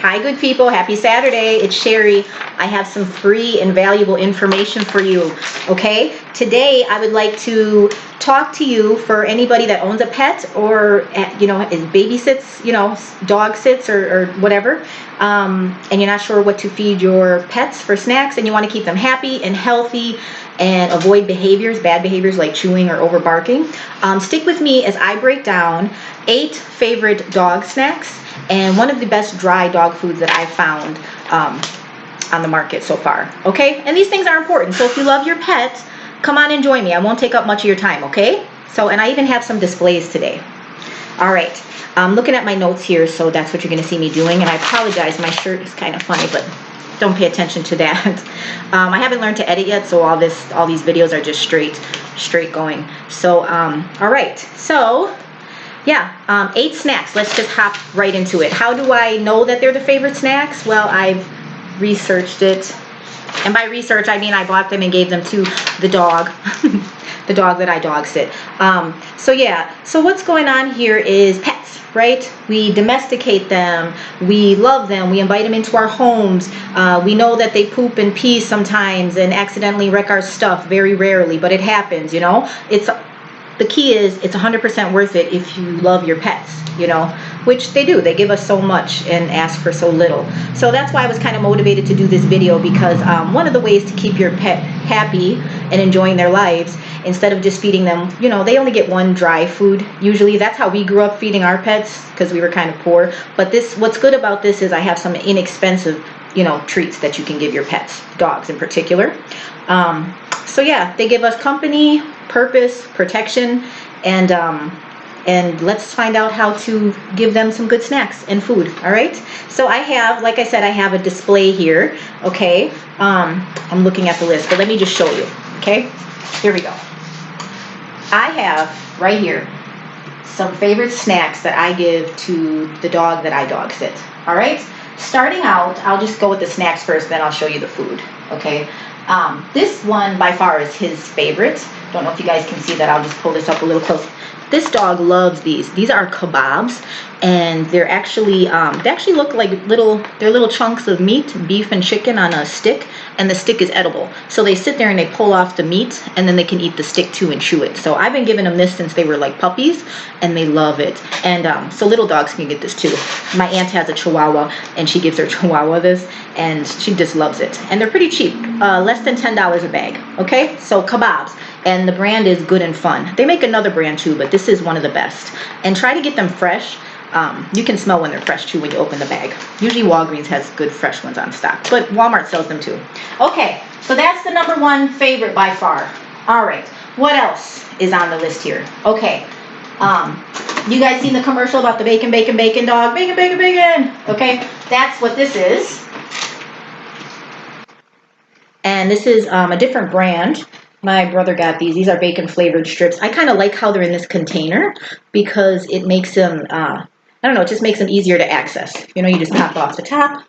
Hi, good people. Happy Saturday. It's Sherry. I have some free and valuable information for you. Okay? Today, I would like to talk to you for anybody that owns a pet or, is babysits, dog sits or whatever, and you're not sure what to feed your pets for snacks and you want to keep them happy and healthy and avoid bad behaviors like chewing or over barking. Stick with me as I break down 8 favorite dog snacks and one of the best dry dog foods that I've found on the market so far. Okay? And these things are important. So if you love your pet, come on and join me. I won't take up much of your time, okay? And I even have some displays today. All right. I'm looking at my notes here, so that's what you're going to see me doing. And I apologize. My shirt is kind of funny, but don't pay attention to that. I haven't learned to edit yet, so all these videos are just straight going. So, all right. So, yeah, 8 snacks. Let's just hop right into it. How do I know that they're the favorite snacks? Well, I've researched it. And by research, I mean I bought them and gave them to the dog, the dog that I dog sit. So what's going on here is pets, right? We domesticate them, we love them, we invite them into our homes. We know that they poop and pee sometimes and accidentally wreck our stuff, very rarely, but it happens, The key is it's 100% worth it if you love your pets, which they do. They give us so much and ask for so little. So that's why I was kind of motivated to do this video, because one of the ways to keep your pet happy and enjoying their lives, instead of just feeding them, they only get one dry food usually. That's how we grew up feeding our pets, because we were kind of poor. But what's good about this is I have some inexpensive treats that you can give your pets, dogs in particular. So yeah, they give us company, purpose, protection, and let's find out how to give them some good snacks and food. All right. So I have, like I said, I have a display here. Okay. I'm looking at the list, but let me just show you. Okay. Here we go. I have right here some favorite snacks that I give to the dog that I dog sit. All right. Starting out, I'll just go with the snacks first, then I'll show you the food. Okay. This one by far is his favorite. Don't know if you guys can see that. I'll just pull this up a little close. This dog loves these. These are kebabs, and they're actually they actually look like little chunks of meat, beef and chicken on a stick, and the stick is edible. So they sit there and they pull off the meat, and then they can eat the stick too and chew it. So I've been giving them this since they were like puppies, and they love it. And so little dogs can get this too. My aunt has a Chihuahua, and she gives her Chihuahua this, and she just loves it. And they're pretty cheap, less than $10 a bag. Okay, so kebabs. And the brand is Good and Fun. They make another brand too, but this is one of the best. And try to get them fresh. You can smell when they're fresh too when you open the bag. Usually Walgreens has good fresh ones on stock, but Walmart sells them too. Okay, so that's the #1 favorite by far. All right, what else is on the list here? Okay, you guys seen the commercial about the bacon, bacon, bacon dog? Bacon, bacon, bacon. Okay, that's what this is. And this is a different brand. My brother got these. These are bacon flavored strips. I kind of like how they're in this container because it makes them, I don't know, it just makes them easier to access. You just pop off the top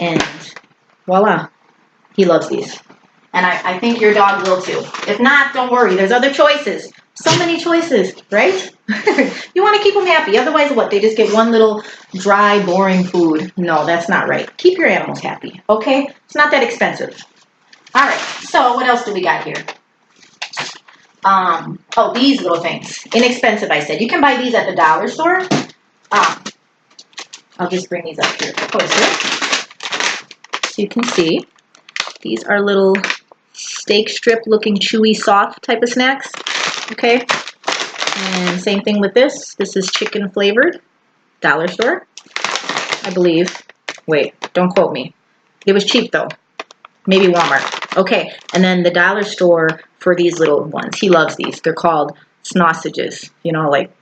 and voila. He loves these. And I think your dog will too. If not, don't worry. There's other choices. So many choices, right? You want to keep them happy. Otherwise, what? They just get one little dry, boring food. No, that's not right. Keep your animals happy, okay? It's not that expensive. All right, so what else do we got here? Oh, these little things. Inexpensive, I said. You can buy these at the dollar store. I'll just bring these up here closer so you can see. These are little steak strip looking chewy, soft type of snacks. Okay, and same thing with this. This is chicken flavored, dollar store, I believe. Wait, don't quote me. It was cheap though. Maybe Walmart. Okay, and then the dollar store for these little ones. He loves these. They're called snossages. Like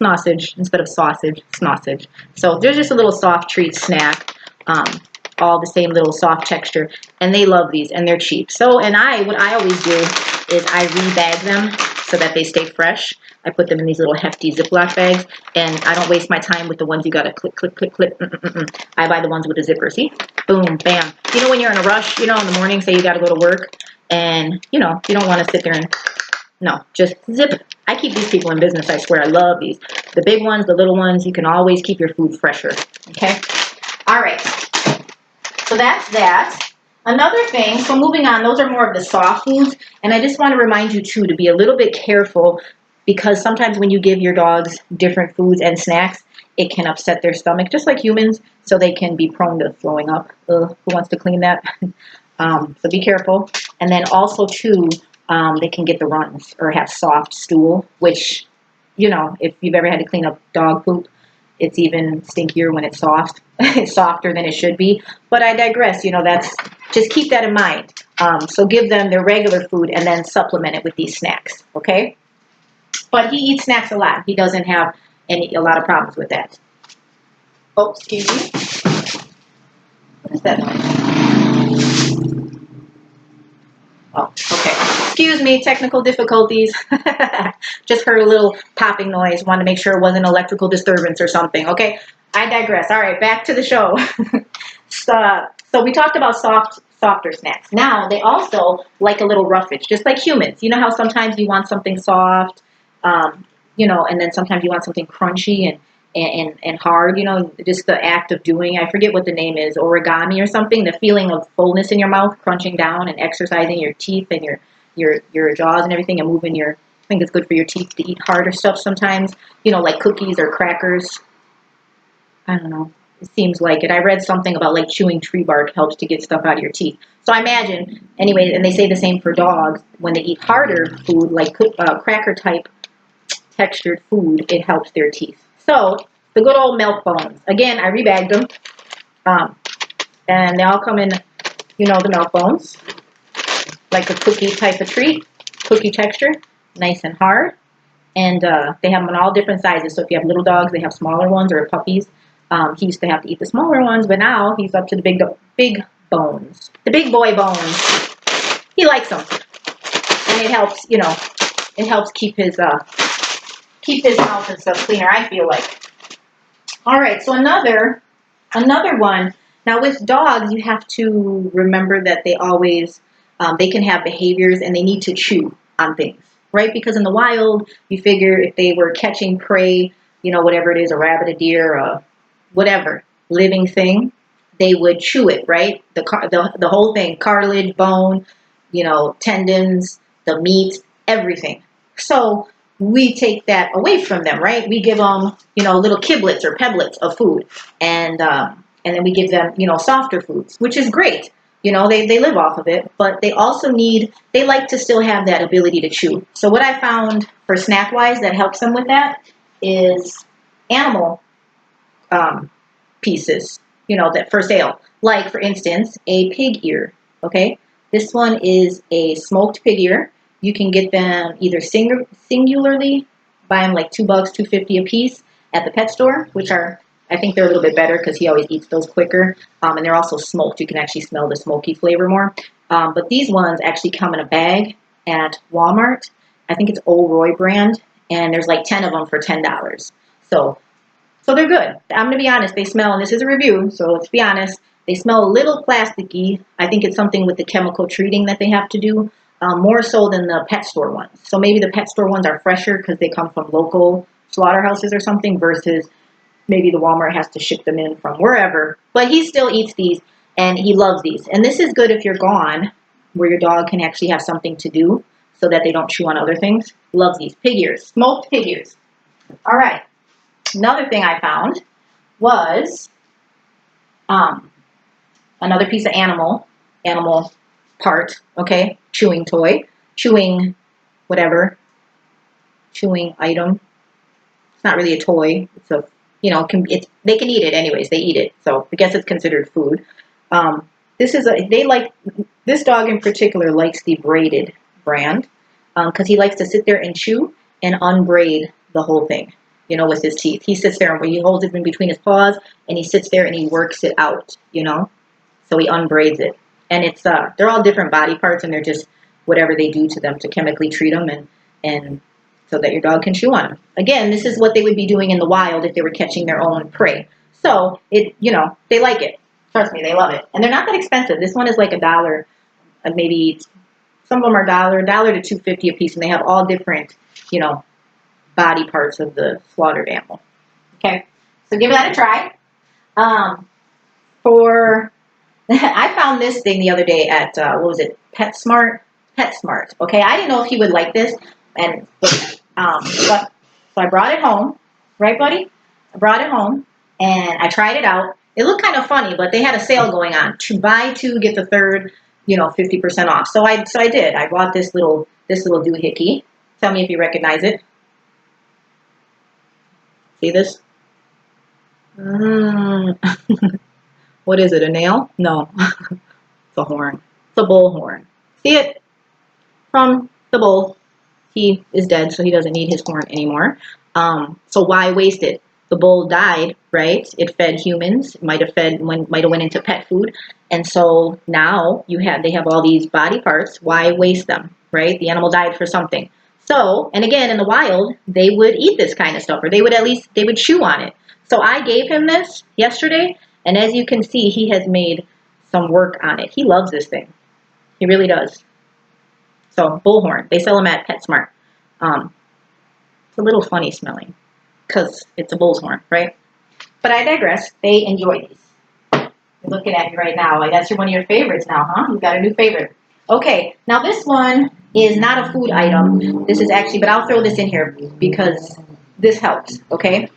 snossage instead of sausage, snossage. So they're just a little soft treat snack. All the same little soft texture, and they love these, and they're cheap. So, what I always do is I rebag them so that they stay fresh. I put them in these little hefty Ziploc bags, and I don't waste my time with the ones you gotta click, click, click, click. I buy the ones with a zipper. See? Boom, bam. When you're in a rush, in the morning, say you gotta go to work, and you don't want to sit there and no, just zip. I keep these people in business. I swear, I love these. The big ones, the little ones. You can always keep your food fresher. Okay. All right, so that's that. Another thing, so moving on, those are more of the soft foods, and I just want to remind you too to be a little bit careful because sometimes when you give your dogs different foods and snacks, it can upset their stomach, just like humans, so they can be prone to throwing up. Ugh, who wants to clean that? So be careful. And then also too, they can get the runs or have soft stool, which, you know, if you've ever had to clean up dog poop, it's even stinkier when it's soft. It's softer than it should be. But I digress. You know, that's just keep that in mind. So give them their regular food and then supplement it with these snacks. Okay. But he eats snacks a lot. He doesn't have a lot of problems with that. Oh, excuse me. What is that noise? Oh, okay. Excuse me, technical difficulties. Just heard a little popping noise. Wanted to make sure it wasn't electrical disturbance or something. Okay, I digress. All right, back to the show. So we talked about softer snacks. Now they also like a little roughage, just like humans. You know how sometimes you want something soft, you know, and then sometimes you want something crunchy and hard, you know, just the act of doing, I forget what the name is, origami or something, the feeling of fullness in your mouth, crunching down and exercising your teeth and your jaws and everything and moving your, I think it's good for your teeth to eat harder stuff sometimes, you know, like cookies or crackers. I don't know. It seems like it. I read something about like chewing tree bark helps to get stuff out of your teeth. So I imagine, anyway, and they say the same for dogs. When they eat harder food, like cracker type textured food, it helps their teeth. So the good old milk bones. Again, I rebagged them, and they all come in, you know, the milk bones, like a cookie type of treat, cookie texture, nice and hard. And they have them in all different sizes. So if you have little dogs, they have smaller ones, or puppies. He used to have to eat the smaller ones, but now he's up to the big bones, the big boy bones. He likes them, and it helps, you know, it helps keep his mouth and stuff cleaner, I feel like. All right, so another one. Now with dogs, you have to remember that they always they can have behaviors and they need to chew on things, right? Because in the wild, you figure if they were catching prey, you know, whatever it is, a rabbit, a deer, whatever living thing, they would chew it, right? The whole thing, cartilage, bone, you know, tendons, the meat, everything. So we take that away from them, right? We give them, you know, little kiblets or peblets of food, and then we give them, you know, softer foods, which is great. You know, they live off of it, but they also they like to still have that ability to chew. So what I found for snack wise that helps them with that is animal pieces, you know, that for sale. Like, for instance, a pig ear, okay? This one is a smoked pig ear. You can get them either singularly, buy them like $2, $2.50 a piece at the pet store, which are, I think they're a little bit better because he always eats those quicker. And they're also smoked. You can actually smell the smoky flavor more. But these ones actually come in a bag at Walmart. I think it's Old Roy brand, and there's like 10 of them for $10. So they're good. I'm going to be honest. They smell, and this is a review, so let's be honest. They smell a little plasticky. I think it's something with the chemical treating that they have to do, more so than the pet store ones. So maybe the pet store ones are fresher because they come from local slaughterhouses or something versus maybe the Walmart has to ship them in from wherever. But he still eats these, and he loves these. And this is good if you're gone, where your dog can actually have something to do so that they don't chew on other things. Loves these. Pig ears. Smoked pig ears. All right. Another thing I found was another piece of animal part, okay? Chewing toy, chewing whatever, chewing item. It's not really a toy. It's a, you know, they can eat it anyways. They eat it, so I guess it's considered food. This dog in particular likes the braided brand because he likes to sit there and chew and unbraid the whole thing, you know, with his teeth. He sits there and he holds it in between his paws and he sits there and he works it out, you know, so he unbraids it. And it's they're all different body parts and they're just whatever they do to them to chemically treat them and so that your dog can chew on them. Again, this is what they would be doing in the wild if they were catching their own prey. So it, you know, they like it. Trust me, they love it. And they're not that expensive. This one is like $1, maybe some of them are $1 to $2.50 a piece, and they have all different, you know, body parts of the slaughtered animal. Okay, so give that a try. for, I found this thing the other day at, what was it, PetSmart? PetSmart, okay? I didn't know if he would like this, and, but, so I brought it home, right, buddy? I brought it home, and I tried it out. It looked kind of funny, but they had a sale going on. To buy two, get the third, 50% off. So I did. I bought this little doohickey. Tell me if you recognize it. See this? What is it, a nail? No, it's a horn. It's a bull horn. See it? From the bull. He is dead, so he doesn't need his horn anymore. So why waste it? The bull died, right? It fed humans. It might have went into pet food, and so now they have all these body parts. Why waste them, right? The animal died for something. So, and again, in the wild, they would eat this kind of stuff, or they would chew on it. So I gave him this yesterday, and as you can see, he has made some work on it. He loves this thing. He really does. So bullhorn, they sell them at PetSmart. It's a little funny smelling because it's a bull's horn, right? But I digress. They enjoy these. You're looking at me right now like that's one of your favorites now, huh? You've got a new favorite. Okay, now this one is not a food item. This is actually, but I'll throw this in here because this helps, okay?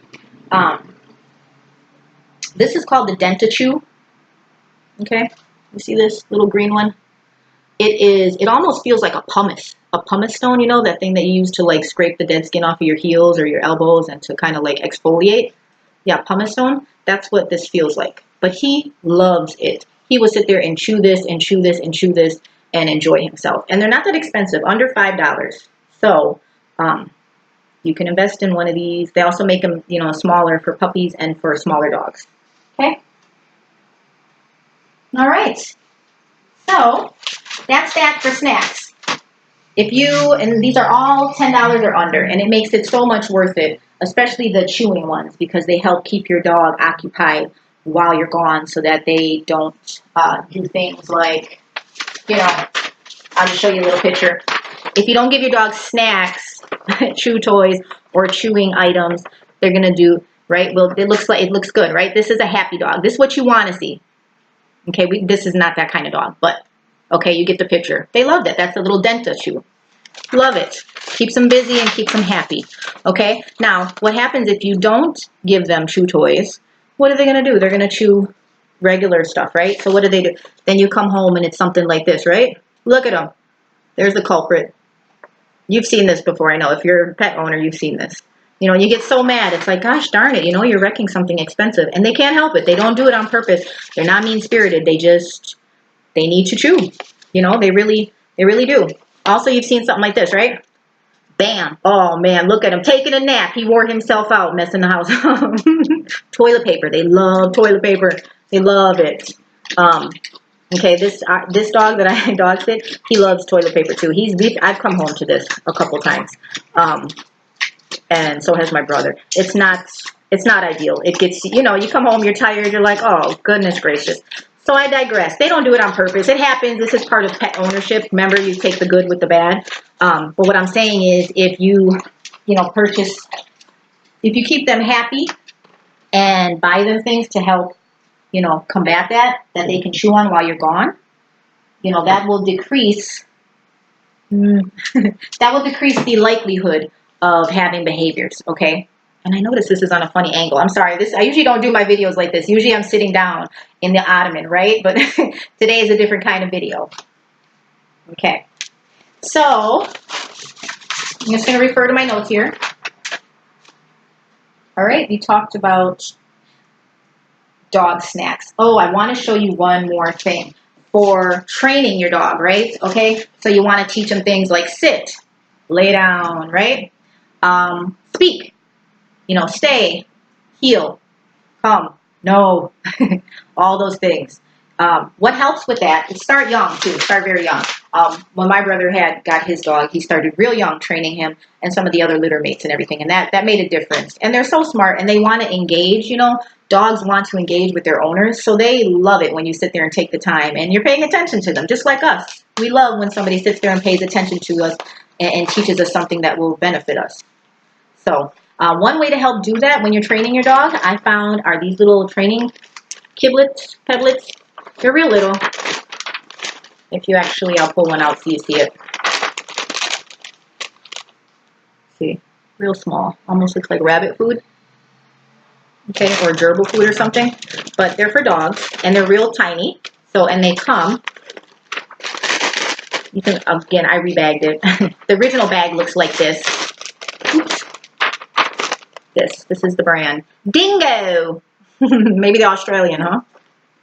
This is called the Denta-Chew, okay? You see this little green one? It almost feels like a pumice stone, that thing that you use to like scrape the dead skin off of your heels or your elbows and to kind of like exfoliate. Yeah, pumice stone. That's what this feels like. But he loves it. He will sit there and chew this and chew this and chew this and enjoy himself. And they're not that expensive, under $5. So you can invest in one of these. They also make them, smaller for puppies and for smaller dogs. Okay. All right. So that's that for snacks. And these are all $10 or under, and it makes it so much worth it, especially the chewing ones, because they help keep your dog occupied while you're gone so that they don't do things like, I'll just show you a little picture. If you don't give your dog snacks, chew toys, or chewing items, they're going to do, right? Well, it looks good, right? This is a happy dog. This is what you want to see. Okay, this is not that kind of dog, but okay, you get the picture. They love that. That's a little Denta-Chew. Love it. Keeps them busy and keeps them happy. Okay, now what happens if you don't give them chew toys? What are they going to do? They're going to chew regular stuff, right? So what do? Then you come home and it's something like this, right? Look at them. There's the culprit. You've seen this before, I know. If you're a pet owner, you've seen this. You get so mad. It's like, gosh darn it, you're wrecking something expensive. And they can't help it. They don't do it on purpose. They're not mean-spirited. They need to chew. They really do. Also, you've seen something like this, right? Bam. Oh, man, look at him taking a nap. He wore himself out, messing the house up. Toilet paper. They love toilet paper. They love it. Okay, this dog that I dog sit, he loves toilet paper too. I've come home to this a couple times. And so has my brother. It's not ideal. It gets, you come home, you're tired, you're like, oh, goodness gracious. So I digress. They don't do it on purpose. It happens. This is part of pet ownership. Remember, you take the good with the bad. But what I'm saying is if you keep them happy and buy them things to help, combat that they can chew on while you're gone, that will decrease, the likelihood of having behaviors, okay? And I notice this is on a funny angle. I'm sorry. I usually don't do my videos like this. Usually I'm sitting down in the ottoman, right? But today is a different kind of video. Okay. So I'm just going to refer to my notes here. All right. We talked about dog snacks. Oh, I want to show you one more thing for training your dog, right? Okay. So you want to teach them things like sit, lay down, right? Speak. Stay, heel, come, no, all those things. What helps with that is start young too, start very young. When my brother got his dog, he started real young training him and some of the other litter mates and everything, and that made a difference. And they're so smart and they want to engage, dogs want to engage with their owners, so they love it when you sit there and take the time and you're paying attention to them, just like us. We love when somebody sits there and pays attention to us and teaches us something that will benefit us. So one way to help do that when you're training your dog, I found, are these little training Kiblets, peblets. They're real little. If you actually, I'll pull one out so you see it. See, real small. Almost looks like rabbit food. Okay, or gerbil food or something. But they're for dogs, and they're real tiny. So, and they come. You can, again, I rebagged it. The original bag looks like this. Oops. This is the brand. Dingo! Maybe the Australian, huh?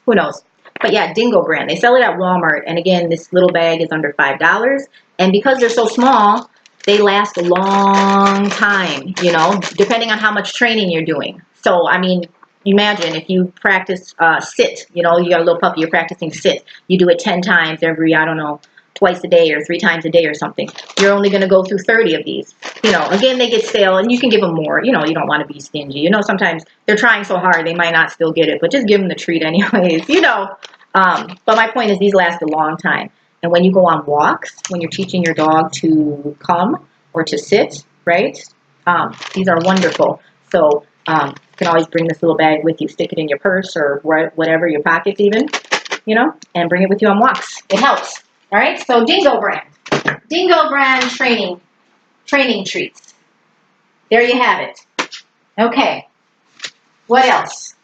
Who knows? But yeah, Dingo brand. They sell it at Walmart. And again, this little bag is under $5. And because they're so small, they last a long time, you know, depending on how much training you're doing. So, I mean, imagine if you practice sit, you know, you got a little puppy, you're practicing sit. You do it 10 times every, I don't know, twice a day or 3 times a day or something. You're only going to go through 30 of these. You know, again, they get stale and you can give them more. You know, you don't want to be stingy. You know, sometimes they're trying so hard, they might not still get it, but just give them the treat anyways, you know. But my point is these last a long time. And when you go on walks, when you're teaching your dog to come or to sit, right, these are wonderful. So you can always bring this little bag with you, stick it in your purse or whatever, your pockets even, you know, and bring it with you on walks. It helps. All right, so Dingo brand. Dingo brand training treats. There you have it. Okay, what else?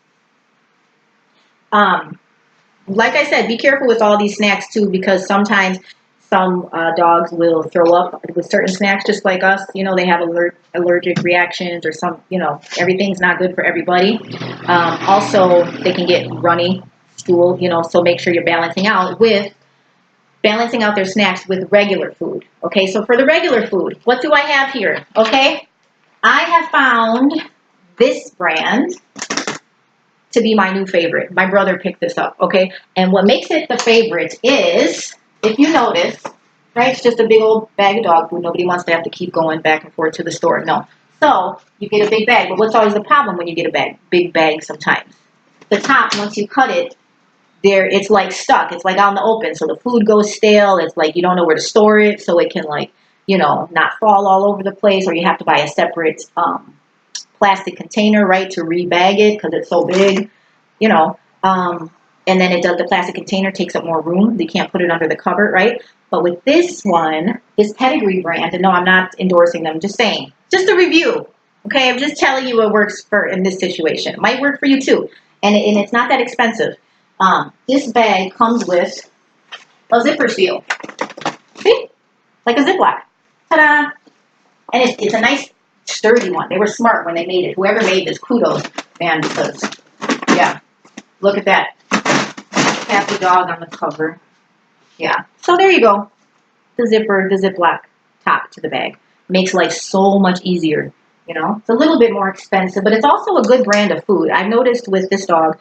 Like I said, be careful with all these snacks too, because sometimes some dogs will throw up with certain snacks, just like us. You know, they have allergic reactions or some, you know, everything's not good for everybody. Also, they can get runny stool, you know, so make sure you're balancing out their snacks with regular food. Okay, so for the regular food, what do I have here? Okay, I have found this brand to be my new favorite. My brother picked this up, okay? And what makes it the favorite is, if you notice, right, it's just a big old bag of dog food. Nobody wants to have to keep going back and forth to the store, no. So, you get a big bag, but what's always the problem when you get a big bag sometimes? The top, once you cut it, it's like stuck. It's like out in the open, so the food goes stale. It's like you don't know where to store it, so it can, like, you know, not fall all over the place, or you have to buy a separate plastic container, right, to rebag it because it's so big, you know. And then the plastic container takes up more room. You can't put it under the cupboard, right? But with this one, this Pedigree brand, and no, I'm not endorsing them, just saying, just a review, okay? I'm just telling you what works in this situation. It might work for you too, and it's not that expensive. This bag comes with a zipper seal. See? Like a Ziploc. Ta-da! And it's a nice, sturdy one. They were smart when they made it. Whoever made this, kudos, man, because, yeah, look at that. Happy dog on the cover. Yeah. So there you go. The Ziploc top to the bag. Makes life so much easier, you know. It's a little bit more expensive, but it's also a good brand of food. I've noticed with this dog,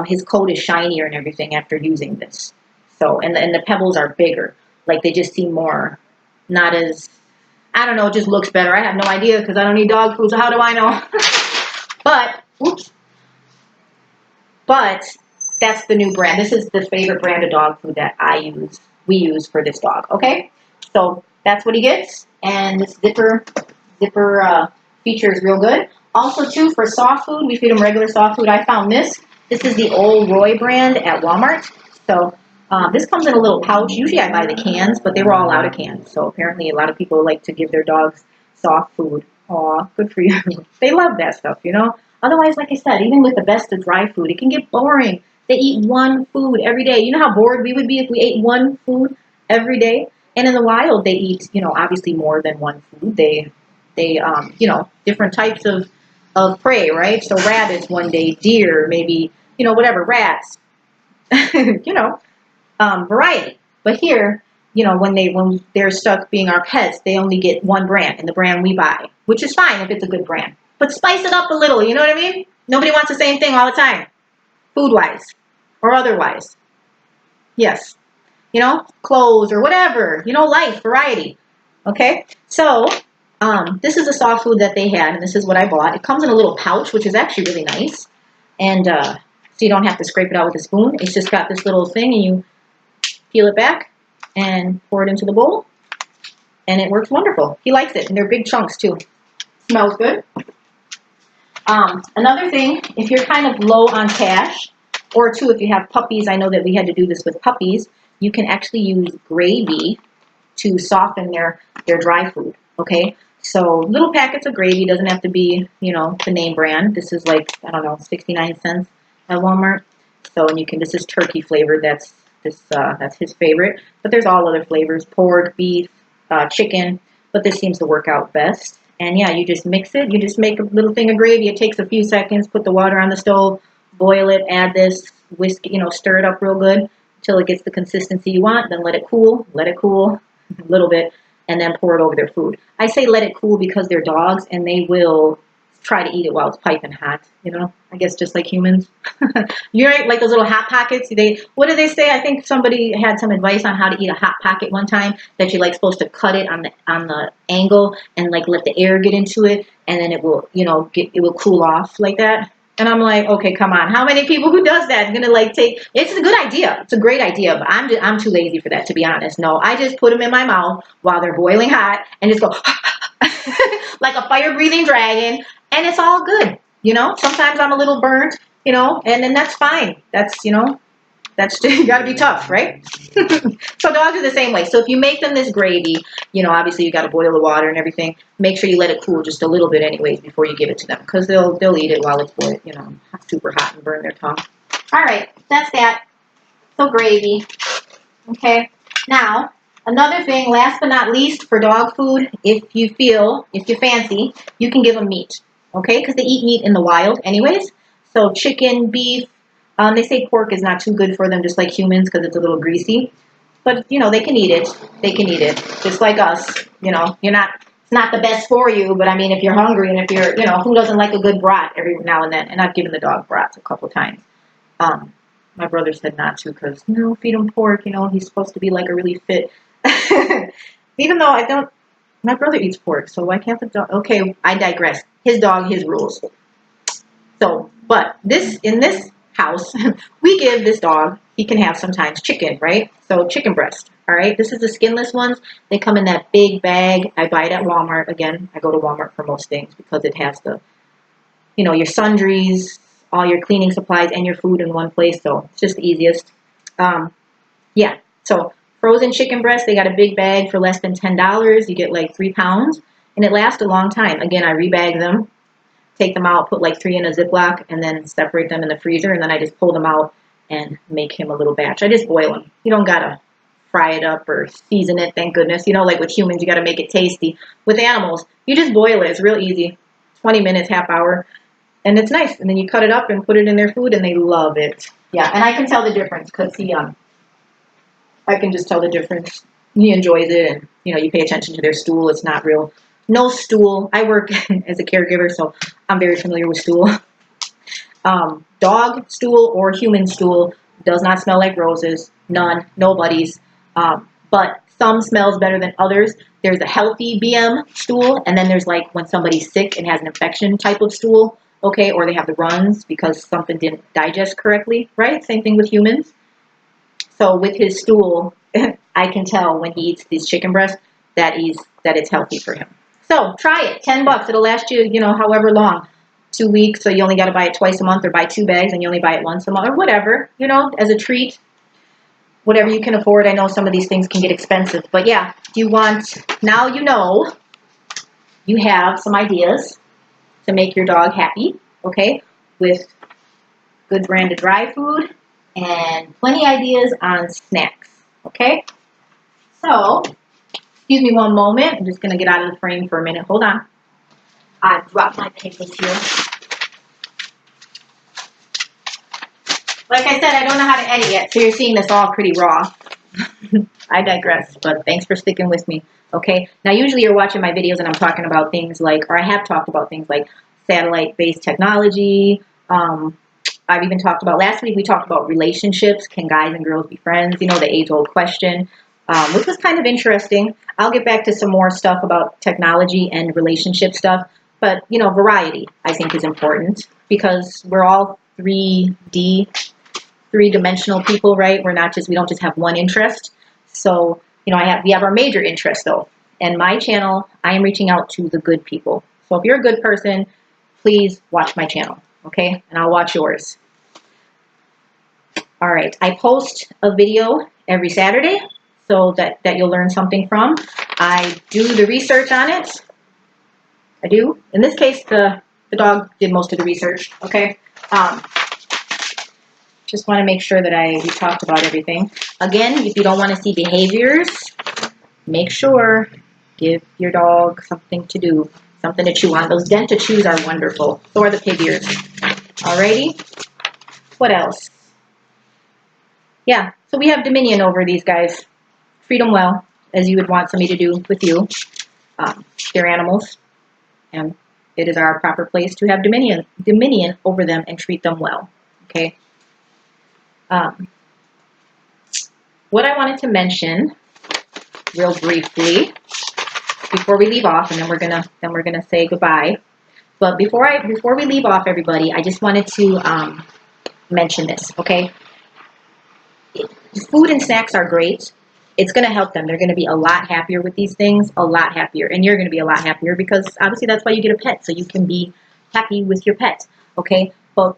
his coat is shinier and everything after using this. So, and the pebbles are bigger. Like, they just seem more, not as, I don't know, it just looks better. I have no idea because I don't eat dog food, so how do I know? But that's the new brand. This is the favorite brand of dog food that we use for this dog, okay? So that's what he gets, and this zipper feature is real good. Also, too, for soft food, we feed him regular soft food. I found this. This is the Old Roy brand at Walmart. So this comes in a little pouch. Usually I buy the cans, but they were all out of cans. So apparently a lot of people like to give their dogs soft food. Aw, good for you. They love that stuff, you know. Otherwise, like I said, even with the best of dry food, it can get boring. They eat one food every day. You know how bored we would be if we ate one food every day? And in the wild, they eat, you know, obviously more than one food. They you know, different types of prey, right? So rabbits one day, deer, maybe, you know, whatever, rats, you know, variety. But here, you know, when they're stuck being our pets, they only get one brand, and the brand we buy, which is fine if it's a good brand. But spice it up a little, you know what I mean? Nobody wants the same thing all the time, food-wise or otherwise. Yes. You know, clothes or whatever, you know, life, variety. Okay? So, this is a soft food that they had, and this is what I bought. It comes in a little pouch, which is actually really nice. And so you don't have to scrape it out with a spoon. It's just got this little thing, and you peel it back and pour it into the bowl. And it works wonderful. He likes it, and they're big chunks, too. Smells good. Another thing, if you're kind of low on cash, Or two, if you have puppies, I know that we had to do this with puppies, you can actually use gravy to soften their dry food, okay? So little packets of gravy, doesn't have to be, you know, the name brand. This is like, I don't know, 69 cents at Walmart. So, and you can, this is turkey flavored, that's his favorite. But there's all other flavors, pork, beef, chicken, but this seems to work out best. And yeah, you just mix it. You just make a little thing of gravy. It takes a few seconds. Put the water on the stove, boil it, add this, whisk, you know, stir it up real good until it gets the consistency you want. Then let it cool a little bit, and then pour it over their food. I say let it cool because they're dogs and they will try to eat it while it's piping hot, you know, I guess just like humans. You're right, like those little hot pockets. What do they say? I think somebody had some advice on how to eat a hot pocket one time, that you're like supposed to cut it on the angle and like let the air get into it, and then it will, you know, it will cool off like that. And I'm like, okay, come on. How many people who does that gonna like take? It's a good idea. It's a great idea, but I'm too lazy for that, to be honest. No, I just put them in my mouth while they're boiling hot and just go like a fire breathing dragon, and it's all good. You know, sometimes I'm a little burnt, you know, and then that's fine. That's, you know, that's you got to be tough, right? So dogs are the same way. So if you make them this gravy, you know, obviously you got to boil the water and everything. Make sure you let it cool just a little bit, anyways, before you give it to them, because they'll eat it while it's boiled, you know, super hot and burn their tongue. All right, that's that. So gravy. Okay. Now another thing, last but not least, for dog food, if you fancy, you can give them meat. Okay, because they eat meat in the wild, anyways. So chicken, beef. They say pork is not too good for them, just like humans, because it's a little greasy. But, you know, they can eat it. They can eat it. Just like us. You know, it's not the best for you, but I mean, if you're hungry and if you're, you know, who doesn't like a good brat every now and then? And I've given the dog brats a couple times. My brother said not to because, you know, feed him pork, you know, he's supposed to be like a really fit. Even though I don't, my brother eats pork, so why can't the dog? Okay, I digress. His dog, his rules. So, but in this house, we give this dog, he can have sometimes chicken, right? So chicken breast, all right? This is the skinless ones. They come in that big bag. I buy it at Walmart. Again, I go to Walmart for most things because it has the, you know, your sundries, all your cleaning supplies, and your food in one place. So it's just the easiest. Yeah, so frozen chicken breast, they got a big bag for less than $10. You get like 3 pounds, and it lasts a long time. Again, I rebag them, take them out, put like 3 in a Ziploc, and then separate them in the freezer, and then I just pull them out and make him a little batch. I just boil them. You don't gotta fry it up or season it, thank goodness. You know, like with humans, you gotta make it tasty. With animals, you just boil it. It's real easy. 20 minutes, half hour, and it's nice. And then you cut it up and put it in their food, and they love it. Yeah, and I can tell the difference because I can just tell the difference. He enjoys it, and, you know, you pay attention to their stool. It's not real, no stool. I work as a caregiver, so I'm very familiar with stool. Dog stool or human stool does not smell like roses. None, nobody's. But some smells better than others. There's a healthy BM stool, and then there's like when somebody's sick and has an infection type of stool, okay, or they have the runs because something didn't digest correctly, right? Same thing with humans. So with his stool, I can tell when he eats these chicken breasts that it's healthy for him. So try it. $10. It'll last you, you know, however long. 2 weeks. So you only got to buy it twice a month, or buy 2 bags and you only buy it once a month, or whatever, you know, as a treat. Whatever you can afford. I know some of these things can get expensive, but yeah, now you know you have some ideas to make your dog happy, okay, with good branded dry food and plenty ideas on snacks, okay? So, excuse me one moment. I'm just going to get out of the frame for a minute. Hold on. I dropped my papers here. Like I said, I don't know how to edit yet, so you're seeing this all pretty raw. I digress, but thanks for sticking with me, okay? Now, usually you're watching my videos and I'm talking about things like, or I have talked about things like satellite-based technology. I've even talked about, last week we talked about relationships. Can guys and girls be friends? You know, the age-old question, which was kind of interesting. I'll get back to some more stuff about technology and relationship stuff. But, you know, variety, I think, is important because we're all three-dimensional people, right? We don't just have one interest. So, you know, we have our major interests, though. And my channel, I am reaching out to the good people. So if you're a good person, please watch my channel, okay? And I'll watch yours. All right, I post a video every Saturday so that you'll learn something from. I do the research on it. I do. In this case, the dog did most of the research, okay? Just want to make sure that we talked about everything. Again, if you don't want to see behaviors, make sure give your dog something to do, something to chew on. Those Denta chews are wonderful. So are the pig ears. Alrighty. What else? Yeah, so we have dominion over these guys. Treat them well, as you would want somebody to do with you. They're animals, and it is our proper place to have dominion over them and treat them well. Okay. What I wanted to mention, real briefly, before we leave off, and then we're gonna say goodbye. But before we leave off, everybody, I just wanted to mention this. Okay. Food and snacks are great. It's going to help them. They're going to be a lot happier with these things, a lot happier. And you're going to be a lot happier because obviously that's why you get a pet, so you can be happy with your pet, okay? But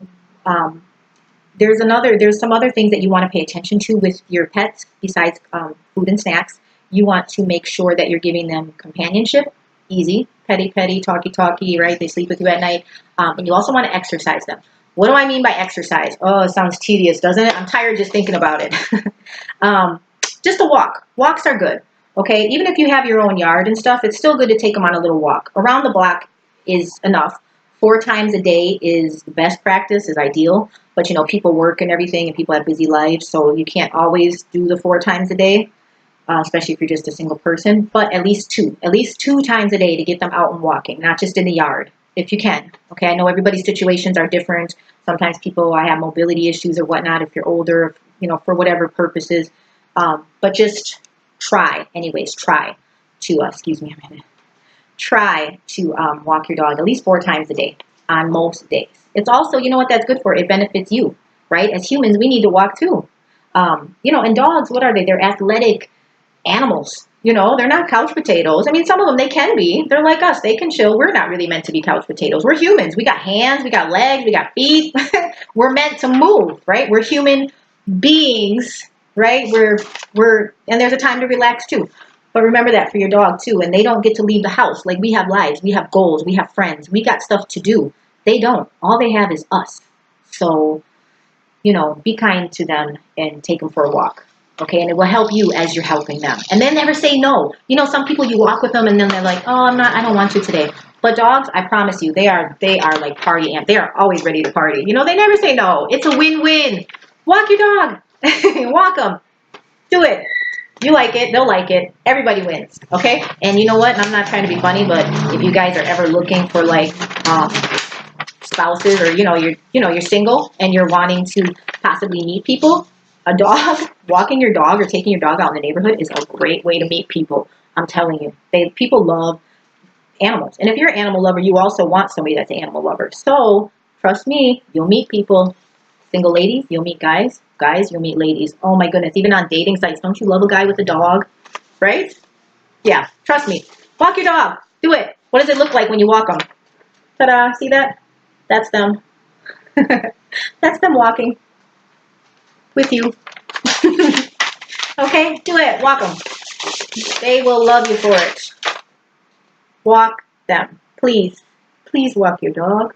there's some other things that you want to pay attention to with your pets besides food and snacks. You want to make sure that you're giving them companionship, easy, petty, talky, right? They sleep with you at night. And you also want to exercise them. What do I mean by exercise? Oh, it sounds tedious, doesn't it? I'm tired just thinking about it. Just a walk. Walks are good, okay? Even if you have your own yard and stuff, it's still good to take them on a little walk. Around the block is enough. 4 times a day is the best practice, is ideal. But, you know, people work and everything, and people have busy lives, so you can't always do the 4 times a day, especially if you're just a single person. But at least 2. At least 2 times a day to get them out and walking, not just in the yard, if you can. Okay, I know everybody's situations are different. Sometimes people have mobility issues or whatnot if you're older, you know, for whatever purposes. But just try, anyways, try to, excuse me a minute, try to walk your dog at least 4 times a day on most days. It's also, you know what that's good for? It benefits you, right? As humans, we need to walk too. You know, and dogs, what are they? They're athletic animals. You know, they're not couch potatoes. I mean, some of them, they can be. They're like us. They can chill. We're not really meant to be couch potatoes. We're humans. We got hands. We got legs. We got feet. We're meant to move, right? We're human beings, right? And there's a time to relax too. But remember that for your dog too. And they don't get to leave the house. Like, we have lives. We have goals. We have friends. We got stuff to do. They don't. All they have is us. So, you know, be kind to them and take them for a walk. Okay, and it will help you as you're helping them. And then never say no. You know, some people, you walk with them and then they're like, oh, I don't want to today. But dogs, I promise you, they are like party ants. They are always ready to party. You know, they never say no. It's a win-win. Walk your dog. Walk them. Do it. You like it, they'll like it. Everybody wins. Okay? And you know what? I'm not trying to be funny, but if you guys are ever looking for like spouses, or you're single and you're wanting to possibly meet people, a dog, walking your dog or taking your dog out in the neighborhood is a great way to meet people. I'm telling you, people love animals, and if you're an animal lover, you also want somebody that's an animal lover. So trust me, you'll meet people. Single ladies, you'll meet guys. Guys, you'll meet ladies. Oh my goodness, even on dating sites, don't you love a guy with a dog, right? Yeah, trust me. Walk your dog. Do it. What does it look like when you walk them? Ta-da! See that? That's them. That's them walking with you. Okay, do it. Walk them. They will love you for it. Walk them. Please. Please walk your dog.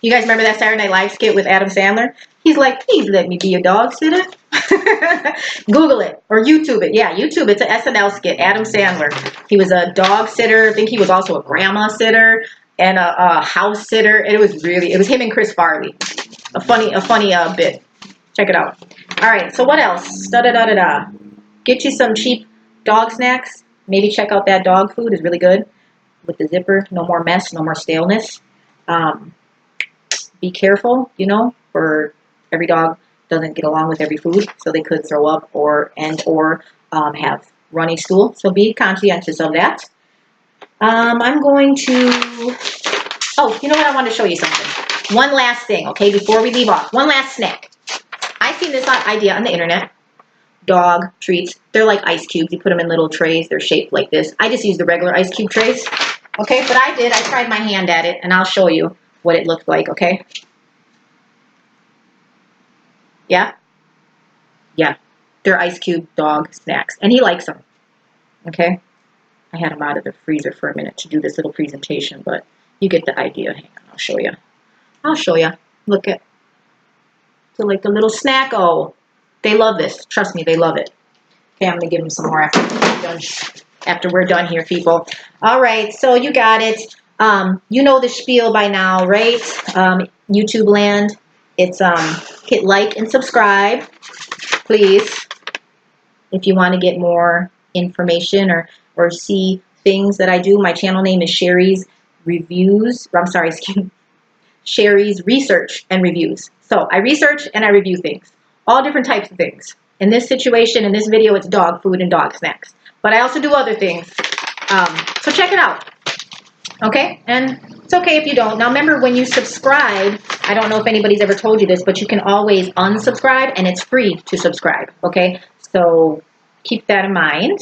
You guys remember that Saturday Night Live skit with Adam Sandler? He's like, please let me be a dog sitter. Google it or YouTube it. Yeah, YouTube. It's an SNL skit. Adam Sandler. He was a dog sitter. I think he was also a grandma sitter and a house sitter. It was him and Chris Farley. A funny bit. Check it out. All right. So what else? Da-da-da-da-da. Get you some cheap dog snacks. Maybe check out that dog food. Is really good with the zipper. No more mess. No more staleness. Be careful, you know, for every dog doesn't get along with every food, so they could throw up or have runny stool. So be conscientious of that. I'm going to. Oh, you know what? I want to show you something. One last thing, okay, before we leave off. One last snack. I seen this idea on the internet. Dog treats. They're like ice cubes. You put them in little trays. They're shaped like this. I just use the regular ice cube trays. Okay, but I tried my hand at it, and I'll show you what it looked like, okay? Yeah? Yeah, they're ice cube dog snacks, and he likes them. Okay, I had them out of the freezer for a minute to do this little presentation, but you get the idea. Hang on, I'll show you. I'll show you. Look at, so like a little snack. Oh, they love this. Trust me, they love it. Okay, I'm gonna give them some more after we're done here, people. All right, so you got it. You know the spiel by now, right? YouTube land. It's hit like and subscribe, please, if you want to get more information or see things that I do. My channel name is Sherry's Reviews. I'm sorry, excuse me, Sherry's Research and Reviews. So I research and I review things, all different types of things. In this situation, in this video, it's dog food and dog snacks. But I also do other things. So check it out. Okay? And it's okay if you don't. Now remember, when you subscribe, I don't know if anybody's ever told you this, but you can always unsubscribe, and it's free to subscribe. Okay? So keep that in mind.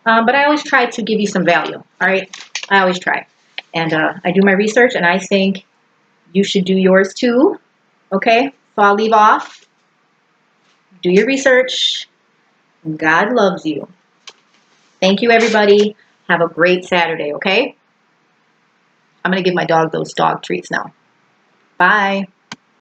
But I always try to give you some value. All right? I always try. And I do my research, and I think you should do yours too. Okay? So I'll leave off. Do your research. God loves you. Thank you, everybody. Have a great Saturday, okay? I'm going to give my dog those dog treats now. Bye.